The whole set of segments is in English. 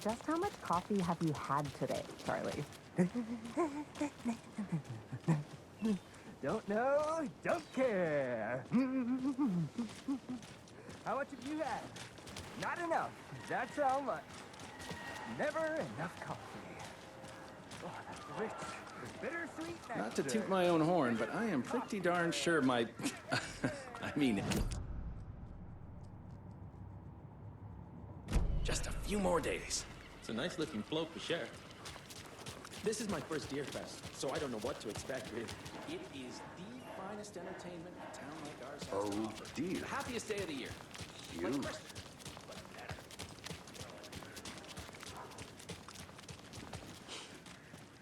Just how much coffee have you had today, Charlie? Don't know, don't care. How much have you had? Not enough. That's how much. Never enough coffee. Oh, that's rich. Bittersweet nectar. Not to toot my own horn, but I am pretty darn sure my... I mean... Just a few more days. It's a nice-looking float for sure. This is my first Deer Fest, so I don't know what to expect, really. It is the finest entertainment a town like ours has to offer. Dear. The happiest day of the year. You. Like Christmas, but better.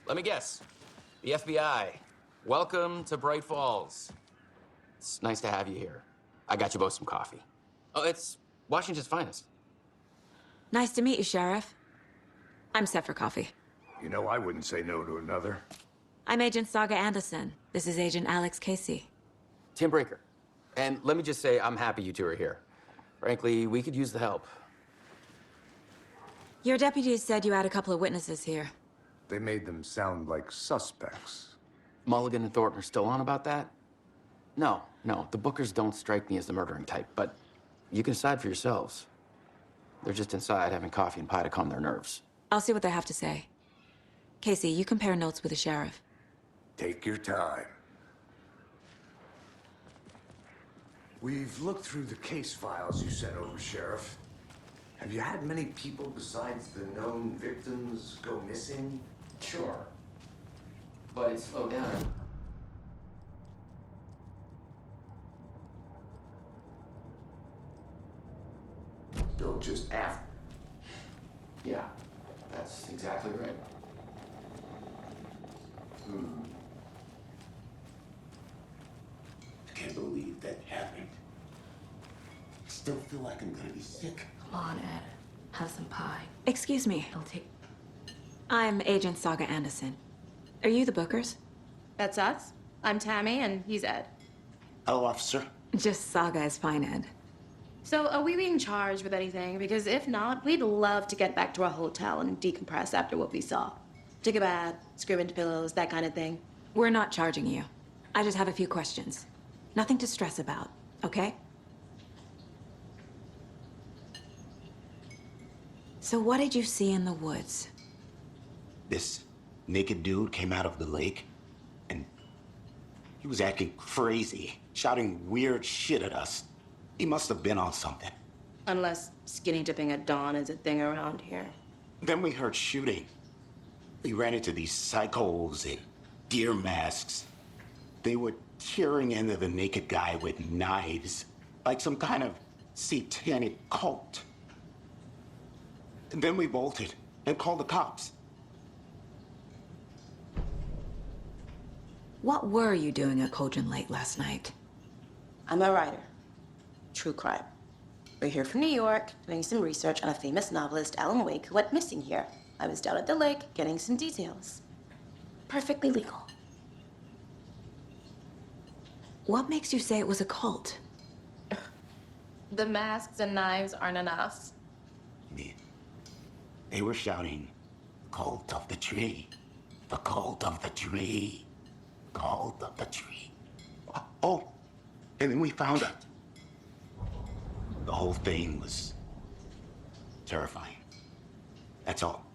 Let me guess. The FBI. Welcome to Bright Falls. It's nice to have you here. I got you both some coffee. Oh, it's Washington's finest. Nice to meet you, Sheriff. I'm set for coffee. You know, I wouldn't say no to another. I'm Agent Saga Anderson. This is Agent Alex Casey. Tim Breaker. And let me just say, I'm happy you two are here. Frankly, we could use the help. Your deputies said you had a couple of witnesses here. They made them sound like suspects. Mulligan and Thornton are still on about that? No, the Bookers don't strike me as the murdering type, but you can decide for yourselves. They're just inside having coffee and pie to calm their nerves. I'll see what they have to say. Casey, you compare notes with the sheriff. Take your time. We've looked through the case files you sent over, Sheriff. Have you had many people besides the known victims go missing? Sure. But it's slowed down. Still just after. Yeah, that's exactly right. I can't believe that happened. I still feel like I'm gonna be sick. Come on, Ed. Have some pie. Excuse me. It'll take... I'm Agent Saga Anderson. Are you the Bookers? That's us. I'm Tammy, and he's Ed. Hello, officer. Just Saga is fine, Ed. So, are we being charged with anything? Because if not, we'd love to get back to our hotel and decompress after what we saw. Take a bath, scream into pillows, that kind of thing. We're not charging you. I just have a few questions. Nothing to stress about, okay? So what did you see in the woods? This naked dude came out of the lake, and he was acting crazy, shouting weird shit at us. He must have been on something. Unless skinny dipping at dawn is a thing around here. Then we heard shooting. We ran into these psychos in deer masks. They were tearing into the naked guy with knives, like some kind of satanic cult. And then we bolted and called the cops. What were you doing at Cauldron Lake last night? I'm a writer. True crime. We're here from New York, doing some research on a famous novelist, Alan Wake, who went missing here. I was down at the lake, getting some details. Perfectly legal. What makes you say it was a cult? The masks and knives aren't enough. Man, they were shouting, "Cult of the tree, the cult of the tree, cult of the tree." Oh, and then we found it. The whole thing was terrifying. That's all.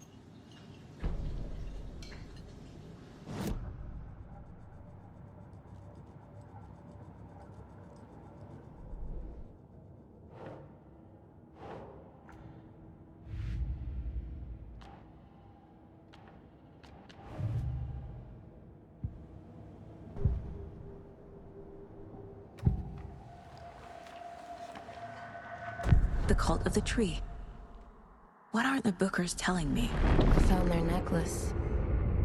The cult of the tree. What aren't the Bookers telling me? I found their necklace.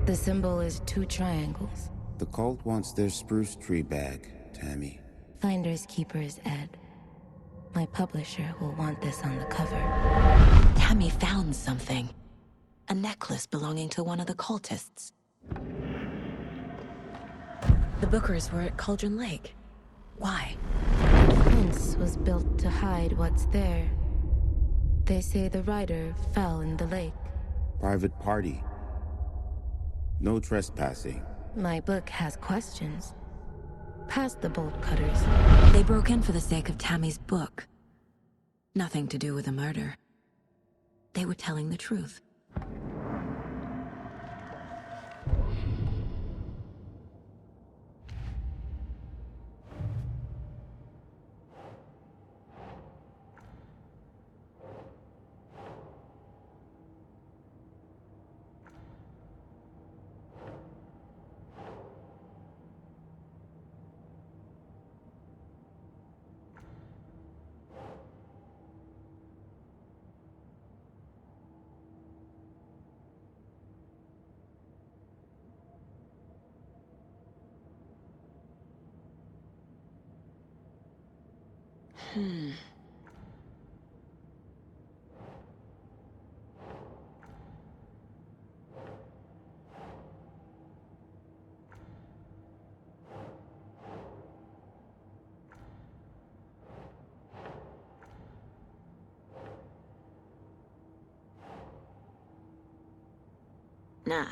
The symbol is 2 triangles. The cult wants their spruce tree back, Tammy. Finders keepers, Ed. My publisher will want this on the cover. Tammy found something. A necklace belonging to one of the cultists. The Bookers were at Cauldron Lake. Why? The fence was built to hide what's there. They say the rider fell in the lake. Private party. No trespassing. My book has questions. Past the bolt cutters. They broke in for the sake of Tammy's book. Nothing to do with the murder. They were telling the truth. Nah.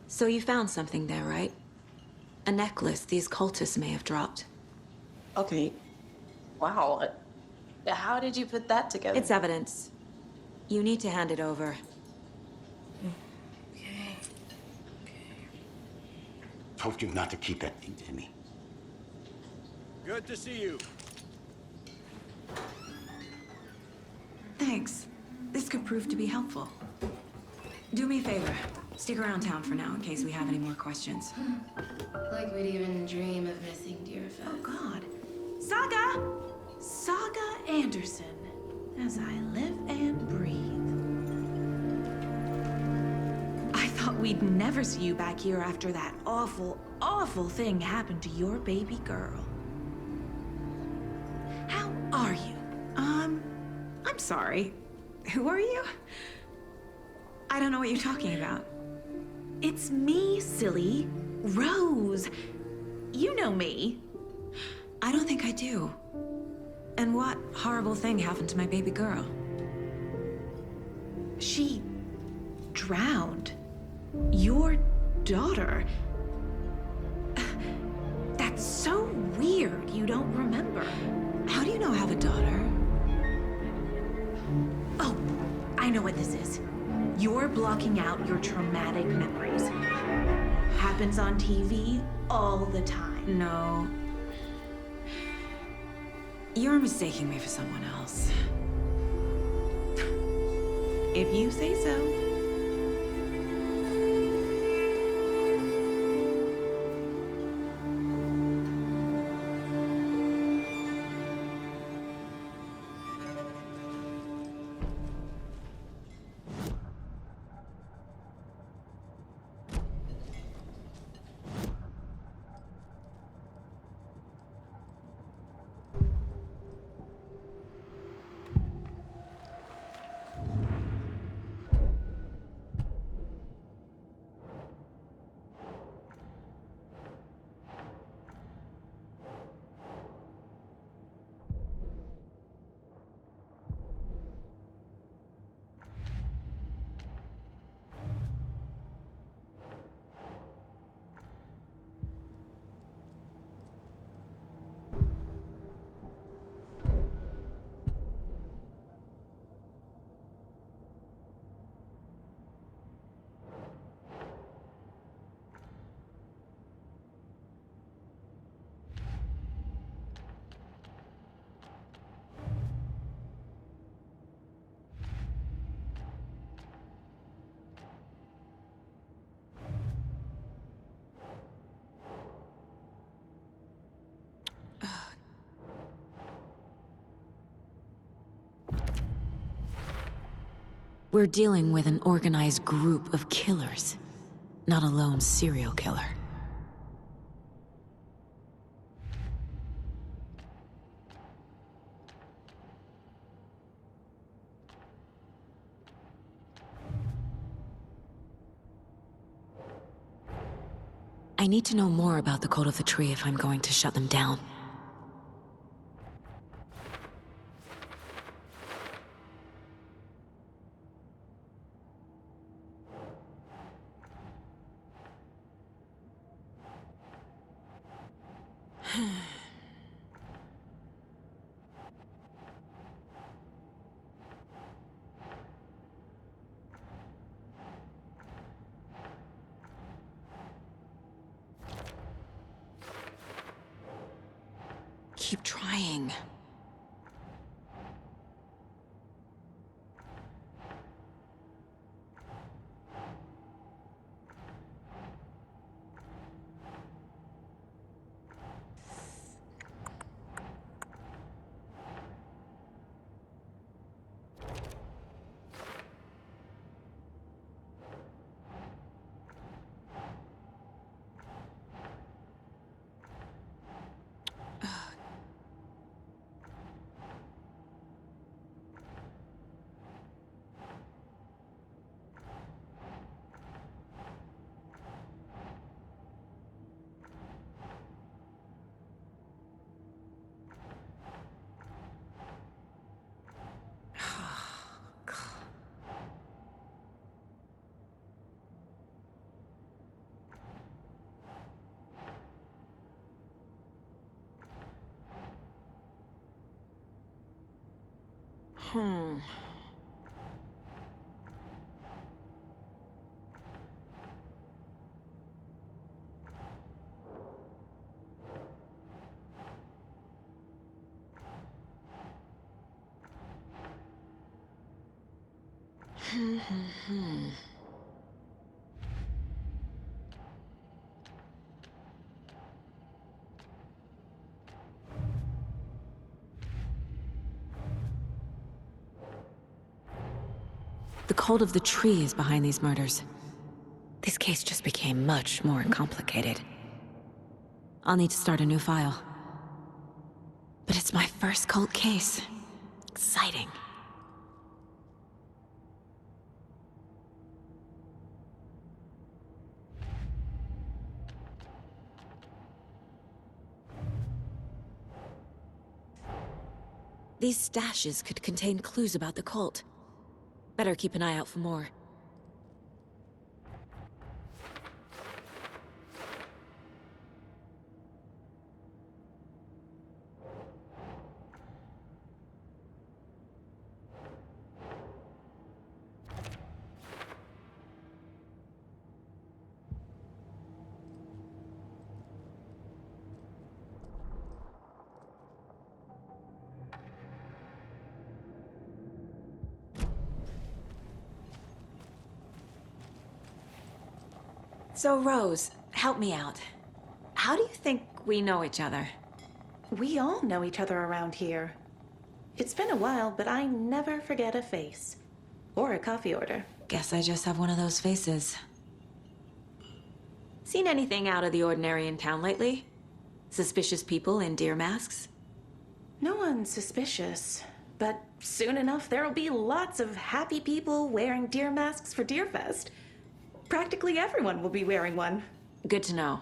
So you found something there, right? A necklace these cultists may have dropped. Okay. Wow. How did you put that together? It's evidence. You need to hand it over. Okay. Told you not to keep that thing to me. Good to see you. Thanks. This could prove to be helpful. Do me a favor. Stick around town for now in case we have any more questions. Like we'd even dream of missing Deerfest. Oh, God. Saga! Saga Anderson. As I live and breathe. I thought we'd never see you back here after that awful, awful thing happened to your baby girl. How are you? I'm sorry. Who are you? I don't know what you're talking about. It's me, silly. Rose. You know me. I don't think I do. And what horrible thing happened to my baby girl? She drowned. Your daughter. That's so weird you don't remember. How do you know I have a daughter? Oh, I know what this is. You're blocking out your traumatic memories. Happens on TV all the time. No. You're mistaking me for someone else. If you say so. We're dealing with an organized group of killers, not a lone serial killer. I need to know more about the cult of the tree if I'm going to shut them down. Keep trying. The cult of the tree is behind these murders. This case just became much more complicated. I'll need to start a new file. But it's my first cult case. Exciting. These stashes could contain clues about the cult. Better keep an eye out for more. So, Rose, help me out. How do you think we know each other? We all know each other around here. It's been a while, but I never forget a face. Or a coffee order. Guess I just have one of those faces. Seen anything out of the ordinary in town lately? Suspicious people in deer masks? No one's suspicious. But soon enough, there'll be lots of happy people wearing deer masks for Deerfest. Practically everyone will be wearing one. Good to know.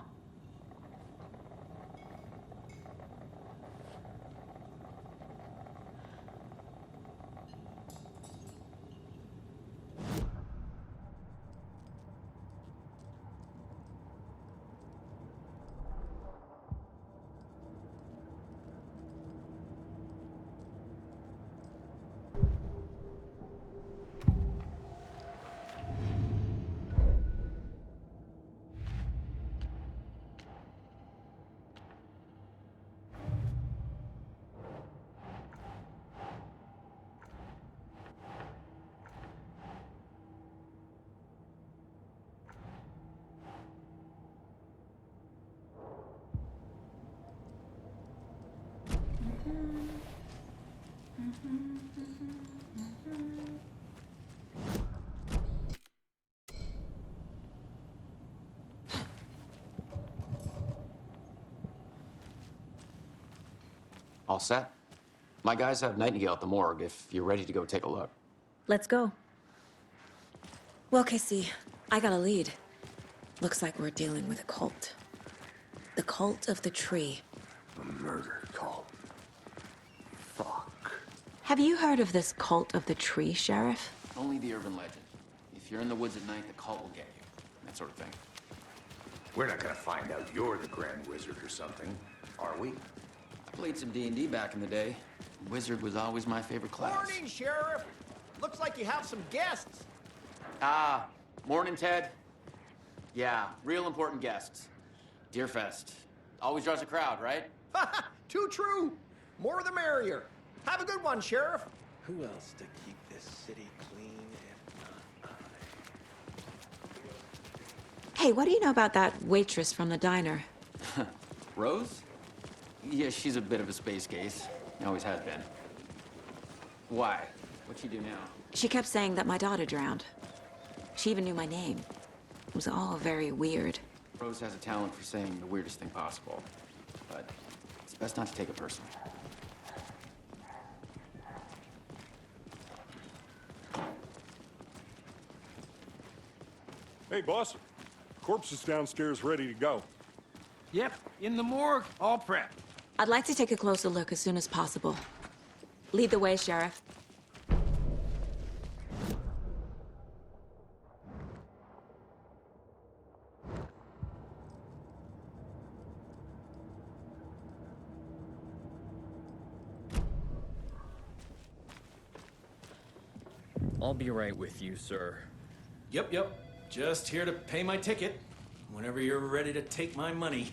All set? My guys have Nightingale at the morgue if you're ready to go take a look. Let's go. Well, Casey, I got a lead. Looks like we're dealing with a cult. The cult of the tree. A murder cult. Fuck. Have you heard of this cult of the tree, Sheriff? Only the urban legend. If you're in the woods at night, the cult will get you. That sort of thing. We're not gonna find out you're the Grand Wizard or something, are we? I played some D&D back in the day. Wizard was always my favorite class. Morning, Sheriff. Looks like you have some guests. Ah, morning, Ted. Yeah, real important guests. Deerfest. Always draws a crowd, right? Too true. More the merrier. Have a good one, Sheriff. Who else to keep this city clean if not I? Hey, what do you know about that waitress from the diner? Rose? Yeah, she's a bit of a space case. Always has been. Why? What'd she do now? She kept saying that my daughter drowned. She even knew my name. It was all very weird. Rose has a talent for saying the weirdest thing possible. But it's best not to take it personally. Hey, boss. Corpse is downstairs ready to go. Yep, in the morgue, all prepped. I'd like to take a closer look as soon as possible. Lead the way, Sheriff. I'll be right with you, sir. Yep. Just here to pay my ticket. Whenever you're ready to take my money.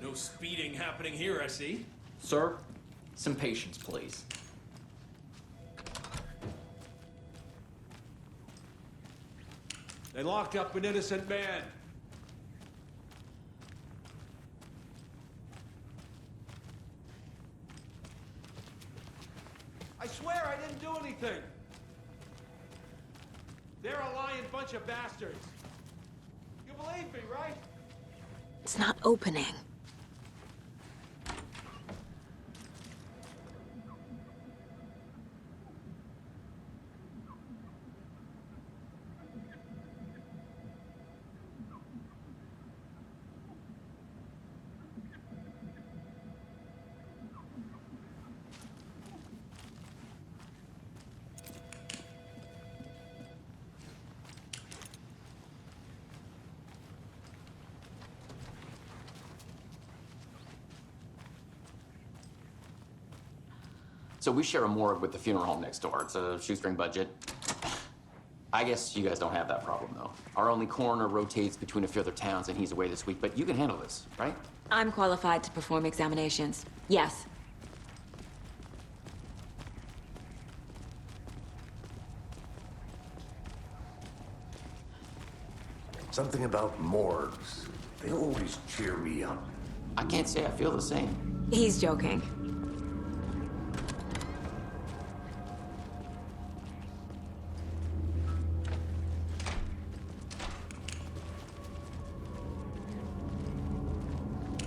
No speeding happening here, I see. Sir, some patience, please. They locked up an innocent man. I swear I didn't do anything. They're a lying bunch of bastards. You believe me, right? It's not opening. So we share a morgue with the funeral home next door. It's a shoestring budget. I guess you guys don't have that problem, though. Our only coroner rotates between a few other towns, and he's away this week, but you can handle this, right? I'm qualified to perform examinations. Yes. Something about morgues. They always cheer me up. I can't say I feel the same. He's joking.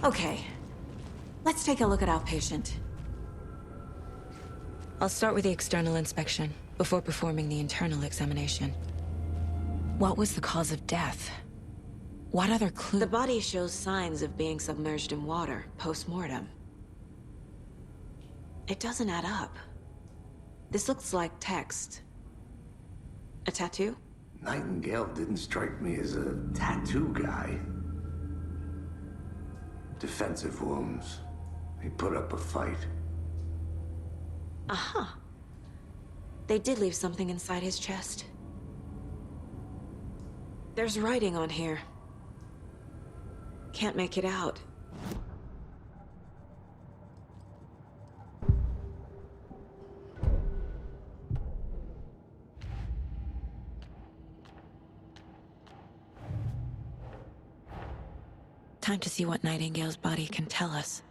Okay, let's take a look at our patient. I'll start with the external inspection before performing the internal examination. What was the cause of death? What other clues? The body shows signs of being submerged in water post-mortem. It doesn't add up. This looks like text. A tattoo? Nightingale didn't strike me as a tattoo guy. Defensive wounds. He put up a fight. Aha. They did leave something inside his chest. There's writing on here. Can't make it out. Time to see what Nightingale's body can tell us.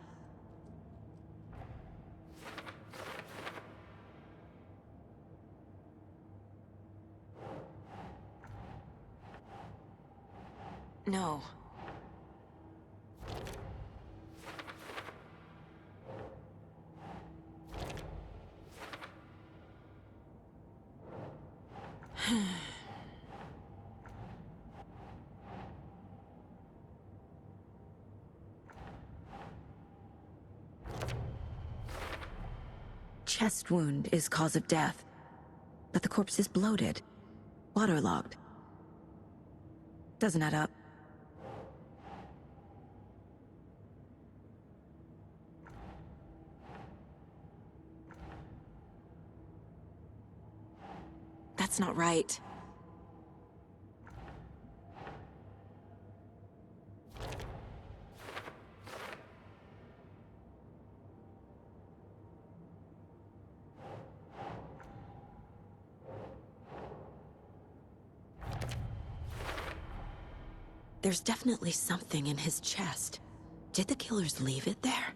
No. Chest wound is cause of death, but the corpse is bloated, waterlogged. Doesn't add up. That's not right. There's definitely something in his chest. Did the killers leave it there?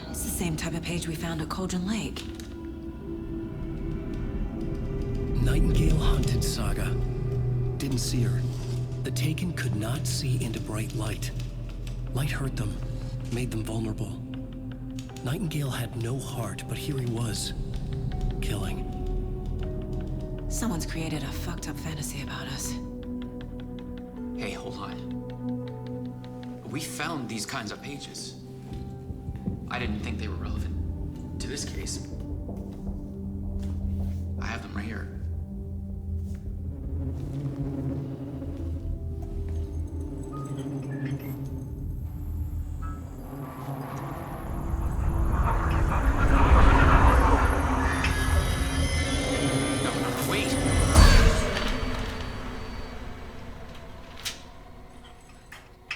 It's the same type of page we found at Cauldron Lake. Nightingale hunted Saga. Didn't see her. The Taken could not see into bright light. Light hurt them, made them vulnerable. Nightingale had no heart, but here he was, killing. Someone's created a fucked up fantasy about us. Hey, hold on. We found these kinds of pages. I didn't think they were relevant to this case. I have them right here.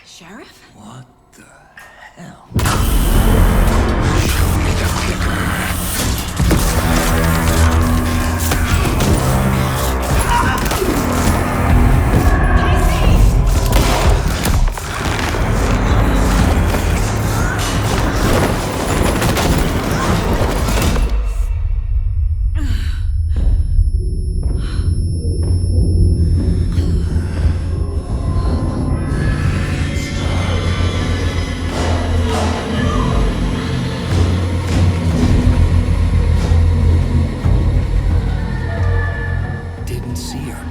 Sheriff? What the hell? Didn't see her.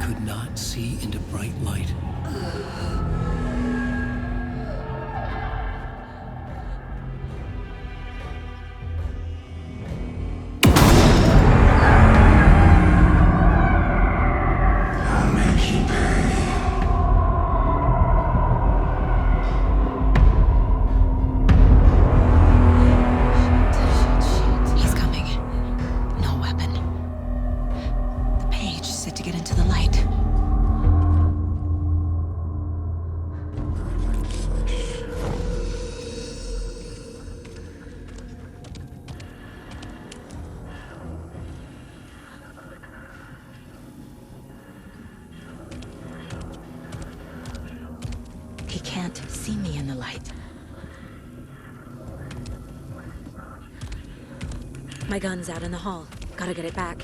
Could not see into bright light. He's coming. No weapon. The page set to get into the light. He can't see me in the light. My gun's out in the hall. Gotta get it back.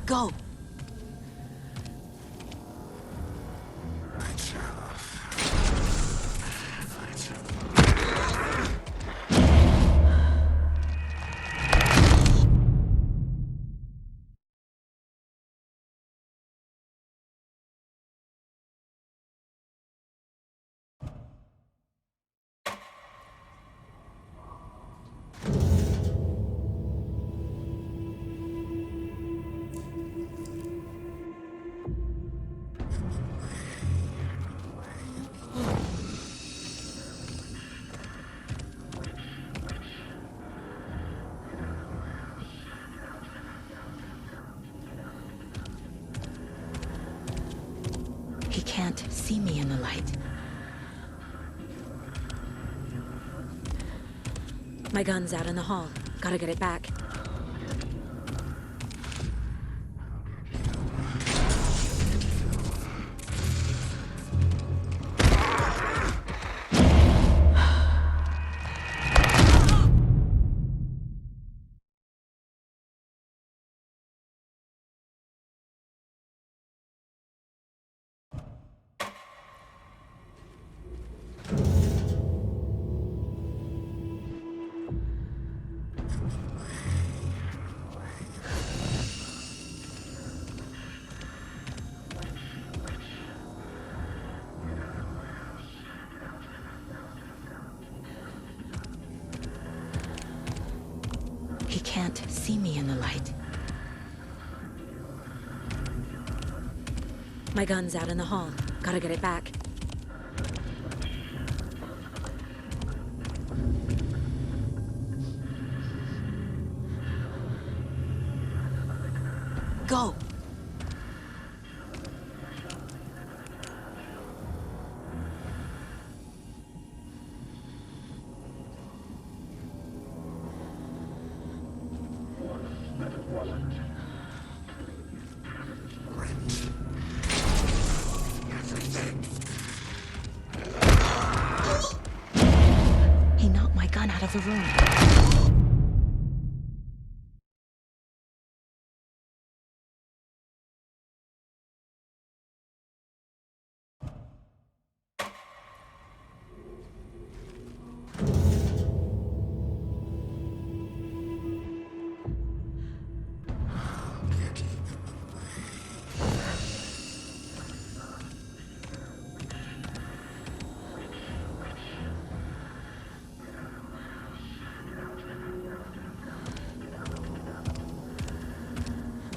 Go! see me in the light. My gun's out in the hall. Gotta get it back. He can't see me in the light. My gun's out in the hall. Gotta get it back. Go! He knocked my gun out of the room.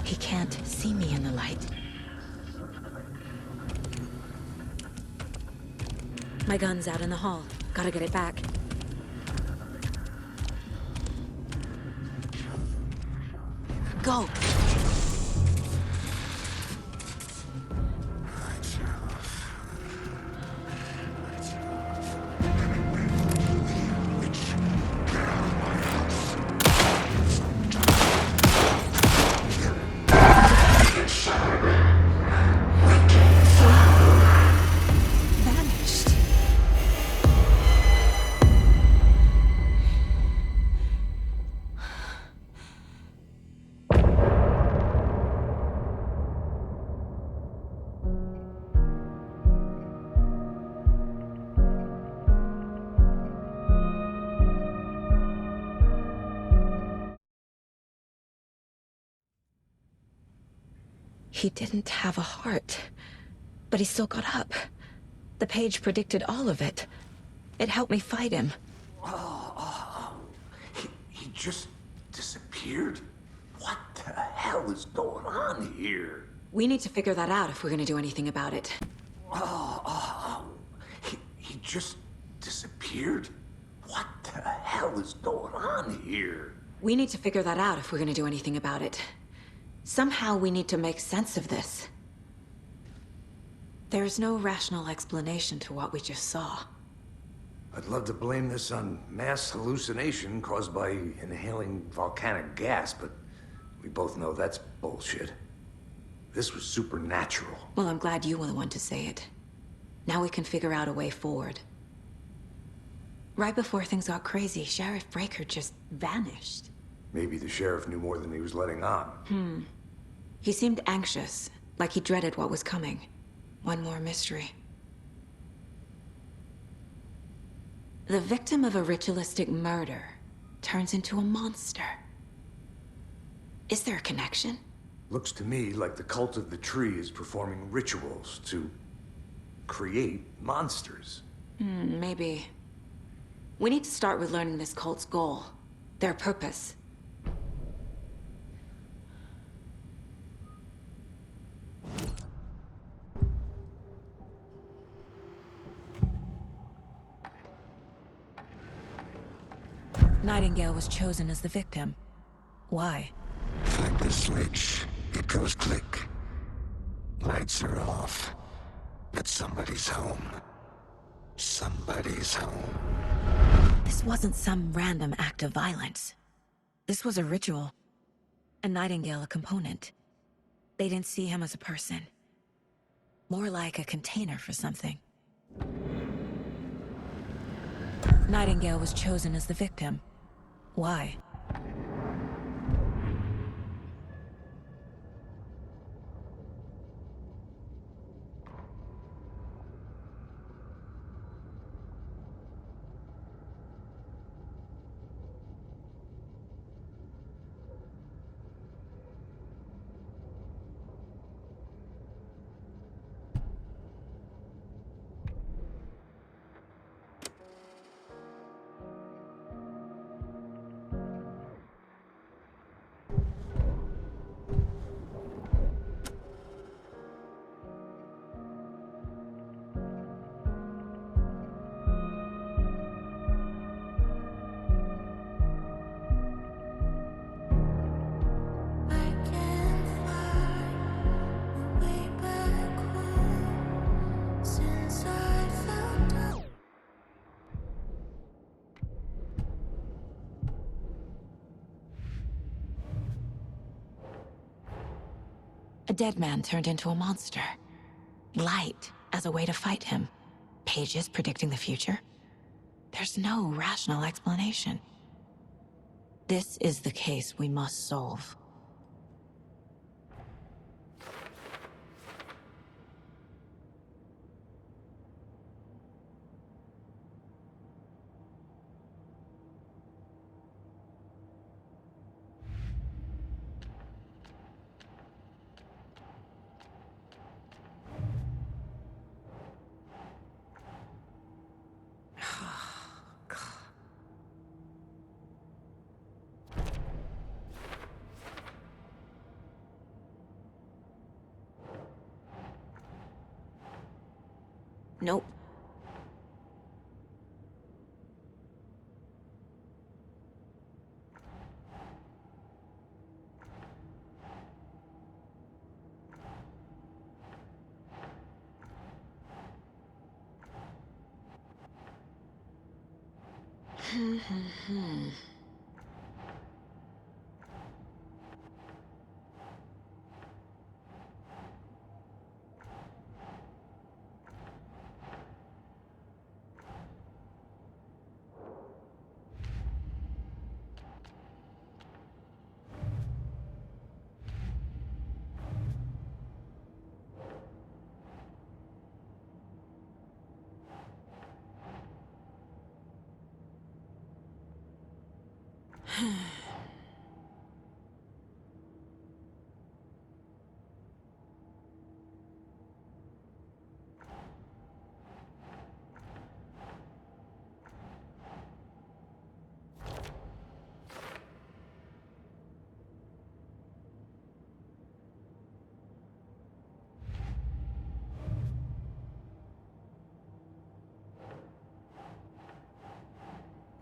He can't see me in the light. My gun's out in the hall. Gotta get it back. Go! He didn't have a heart, but he still got up. The page predicted all of it. It helped me fight him. He just disappeared? What the hell is going on here? We need to figure that out if we're gonna do anything about it. He just disappeared? What the hell is going on here? We need to figure that out if we're gonna do anything about it. Somehow we need to make sense of this. There's no rational explanation to what we just saw. I'd love to blame this on mass hallucination caused by inhaling volcanic gas, but we both know that's bullshit. This was supernatural. Well, I'm glad you were the one to say it. Now we can figure out a way forward. Right before things got crazy, Sheriff Breaker just vanished. Maybe the sheriff knew more than he was letting on. He seemed anxious, like he dreaded what was coming. One more mystery. The victim of a ritualistic murder turns into a monster. Is there a connection? Looks to me like the cult of the tree is performing rituals to create monsters. Maybe. We need to start with learning this cult's goal, their purpose. Nightingale was chosen as the victim. Why? Flip the switch. It goes click. Lights are off. But somebody's home. Somebody's home. This wasn't some random act of violence. This was a ritual. A Nightingale a component. They didn't see him as a person. More like a container for something. Nightingale was chosen as the victim. Why? A dead man turned into a monster. Light as a way to fight him. Pages predicting the future? There's no rational explanation. This is the case we must solve. Nope.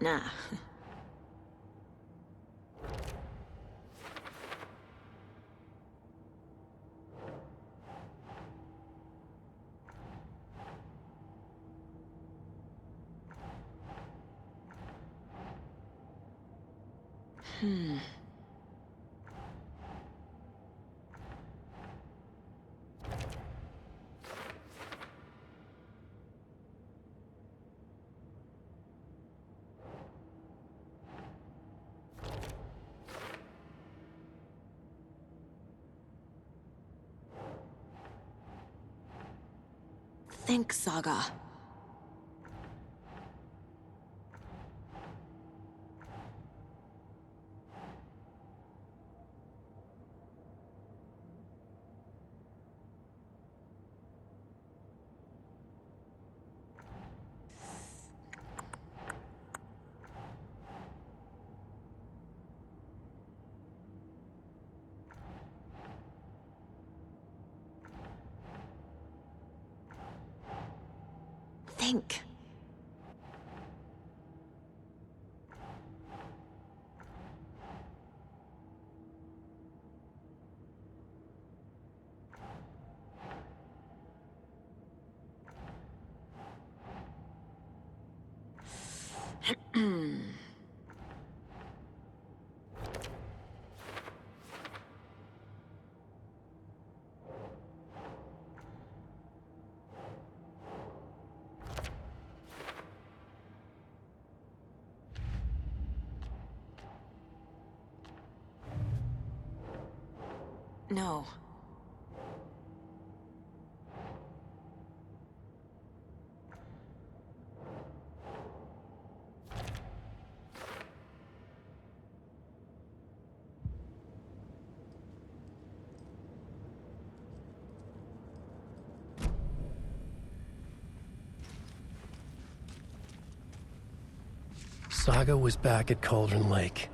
Nah. Think, Saga. Think. No. Saga was back at Cauldron Lake.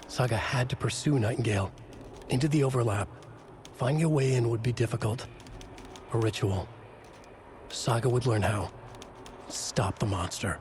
Saga had to pursue Nightingale into the overlap. Finding a way in would be difficult. A ritual. Saga would learn how. Stop the monster.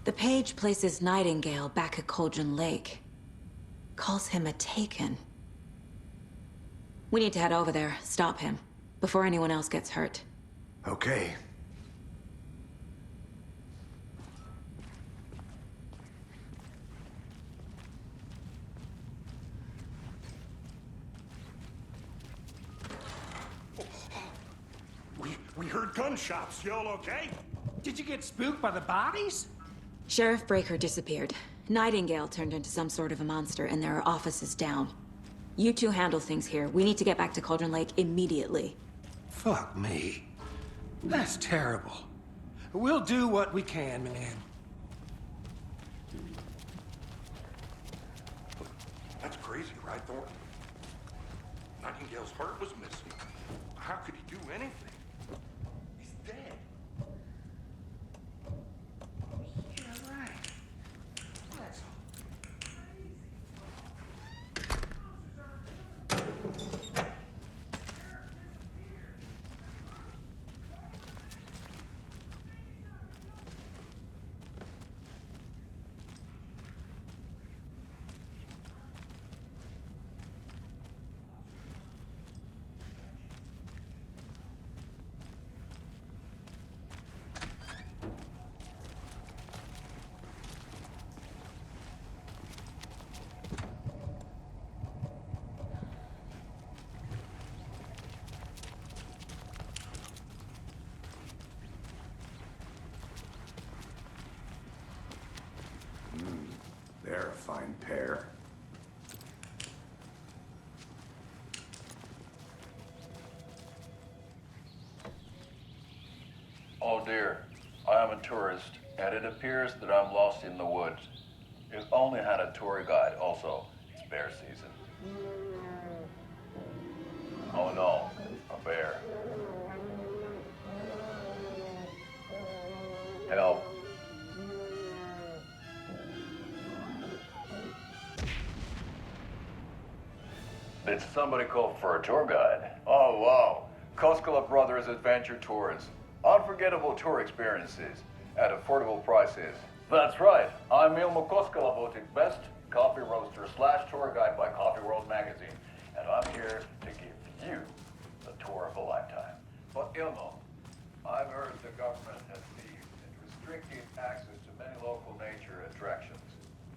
The page places Nightingale back at Cauldron Lake. Calls him a Taken. We need to head over there, stop him, before anyone else gets hurt. Okay. We heard gunshots. Y'all okay? Did you get spooked by the bodies? Sheriff Breaker disappeared. Nightingale turned into some sort of a monster, and there are offices down. You two handle things here. We need to get back to Cauldron Lake immediately. Fuck me. That's terrible. We'll do what we can, man. That's crazy, right, Thornton? Nightingale's heart was missing. How could he do anything? He's dead. Yeah, right. That's They're a fine pair. Oh dear, I am a tourist, and it appears that I'm lost in the woods. You've only had a tour guide, also. It's bear season. Oh no, a bear. Help. Did somebody call for a tour guide? Oh wow, Koskela Brothers Adventure Tours. Unforgettable tour experiences at affordable prices. That's right, I'm Ilmo Koskela, voted best coffee roaster / tour guide by Coffee World magazine. And I'm here to give you the tour of a lifetime. But Ilmo, I've heard the government has seized and restricted access to many local nature attractions.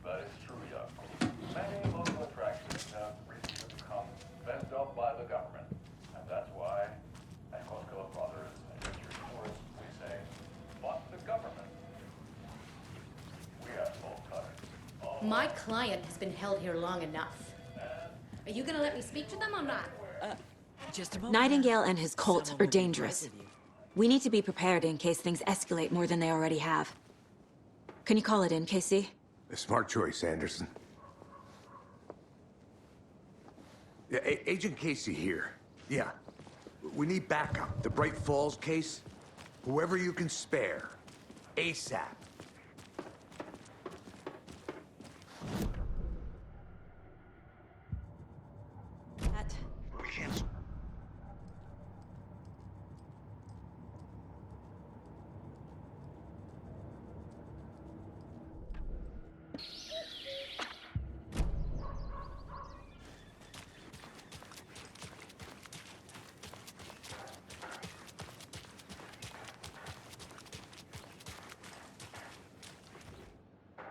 That is true, young. Many local attractions have recently become fenced off by the government. And that's why at Koskela Brothers Adventure Tours, we say, fuck the government. We have both cutters. My client has been held here long enough. Are you gonna let me speak to them or not? Just a moment. Nightingale and his cult are dangerous. We need to be prepared in case things escalate more than they already have. Can you call it in, KC? A smart choice, Anderson. Yeah, Agent Casey here. Yeah. We need backup. The Bright Falls case. Whoever you can spare. ASAP. We can't.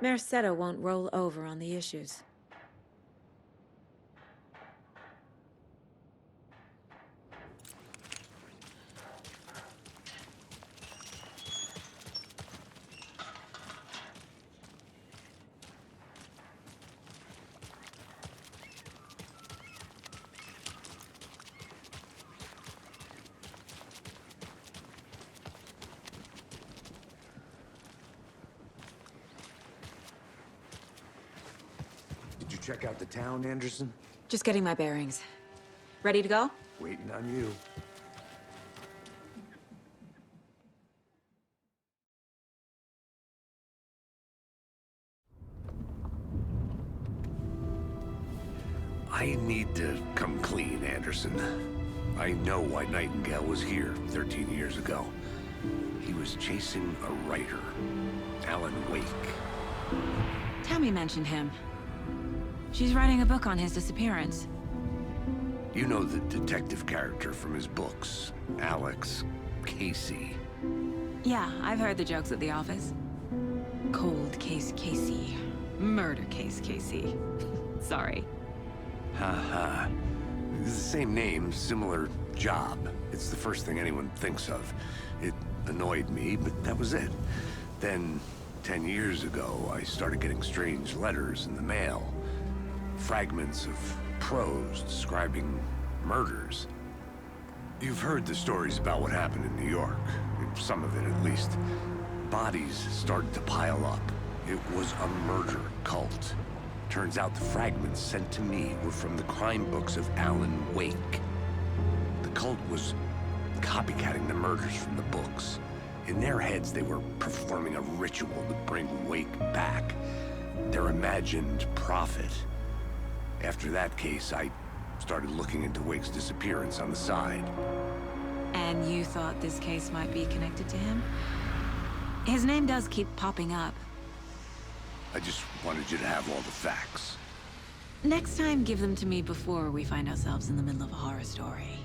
Merceda won't roll over on the issues. Check out the town, Anderson? Just getting my bearings. Ready to go? Waiting on you. I need to come clean, Anderson. I know why Nightingale was here 13 years ago. He was chasing a writer, Alan Wake. Tammy mentioned him. She's writing a book on his disappearance. You know the detective character from his books, Alex Casey. Yeah, I've heard the jokes at the office. Cold case Casey. Murder case Casey. Sorry. Ha. It's the same name, similar job. It's the first thing anyone thinks of. It annoyed me, but that was it. Then, 10 years ago, I started getting strange letters in the mail. Fragments of prose describing murders. You've heard the stories about what happened in New York. Some of it, at least. Bodies started to pile up. It was a murder cult. Turns out the fragments sent to me were from the crime books of Alan Wake. The cult was copycatting the murders from the books. In their heads, they were performing a ritual to bring Wake back. Their imagined prophet. After that case, I started looking into Wake's disappearance on the side. And you thought this case might be connected to him? His name does keep popping up. I just wanted you to have all the facts. Next time, give them to me before we find ourselves in the middle of a horror story.